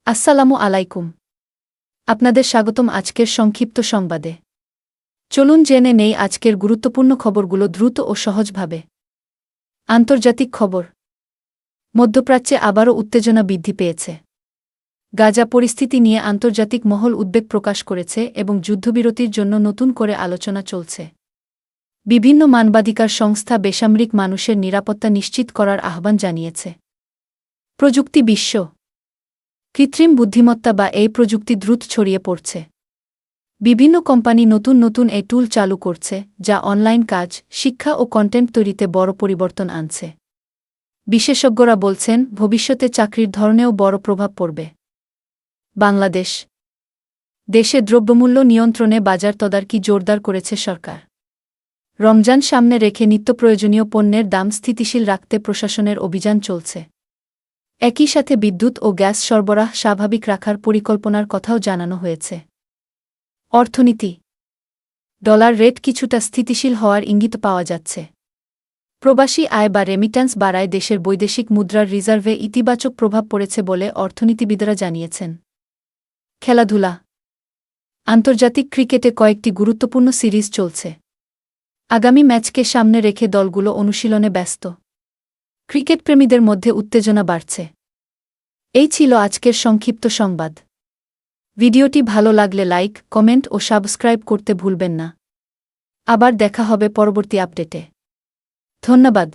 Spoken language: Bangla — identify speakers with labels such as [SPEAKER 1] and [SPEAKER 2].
[SPEAKER 1] আসসালামু আলাইকুম। আপনাদের স্বাগতম আজকের সংক্ষিপ্ত সংবাদে। চলুন জেনে নেই আজকের গুরুত্বপূর্ণ খবরগুলো দ্রুত ও সহজভাবে। আন্তর্জাতিক খবর। মধ্যপ্রাচ্যে আবারও উত্তেজনা বৃদ্ধি পেয়েছে। গাজা পরিস্থিতি নিয়ে আন্তর্জাতিক মহল উদ্বেগ প্রকাশ করেছে এবং যুদ্ধবিরতির জন্য নতুন করে আলোচনা চলছে। বিভিন্ন মানবাধিকার সংস্থা বেসামরিক মানুষের নিরাপত্তা নিশ্চিত করার আহ্বান জানিয়েছে। প্রযুক্তি বিশ্ব। কৃত্রিম বুদ্ধিমত্তা বা এই প্রযুক্তি দ্রুত ছড়িয়ে পড়ছে। বিভিন্ন কোম্পানি নতুন নতুন এই টুল চালু করছে যা অনলাইন কাজ, শিক্ষা ও কন্টেন্ট তৈরিতে বড় পরিবর্তন আনছে। বিশেষজ্ঞরা বলছেন ভবিষ্যতে চাকরির ধরনেও বড় প্রভাব পড়বে। বাংলাদেশ। দেশে দ্রব্যমূল্য নিয়ন্ত্রণে বাজার তদারকি জোরদার করেছে সরকার। রমজান সামনে রেখে নিত্যপ্রয়োজনীয় পণ্যের দাম স্থিতিশীল রাখতে প্রশাসনের অভিযান চলছে। একই সাথে বিদ্যুৎ ও গ্যাস সরবরাহ স্বাভাবিক রাখার পরিকল্পনার কথাও জানানো হয়েছে। অর্থনীতি। ডলার রেট কিছুটা স্থিতিশীল হওয়ার ইঙ্গিত পাওয়া যাচ্ছে। প্রবাসী আয় বা রেমিট্যান্স বাড়ায় দেশের বৈদেশিক মুদ্রার রিজার্ভে ইতিবাচক প্রভাব পড়েছে বলে অর্থনীতিবিদরা জানিয়েছেন। খেলাধুলা। আন্তর্জাতিক ক্রিকেটে কয়েকটি গুরুত্বপূর্ণ সিরিজ চলছে। আগামী ম্যাচকে সামনে রেখে দলগুলো অনুশীলনে ব্যস্ত। ক্রিকেটপ্রেমীদের মধ্যে উত্তেজনা বাড়ছে। এই ছিল আজকের সংক্ষিপ্ত সংবাদ। ভিডিওটি ভালো লাগলে লাইক, কমেন্ট ও সাবস্ক্রাইব করতে ভুলবেন না। আবার দেখা হবে পরবর্তী আপডেটে। ধন্যবাদ।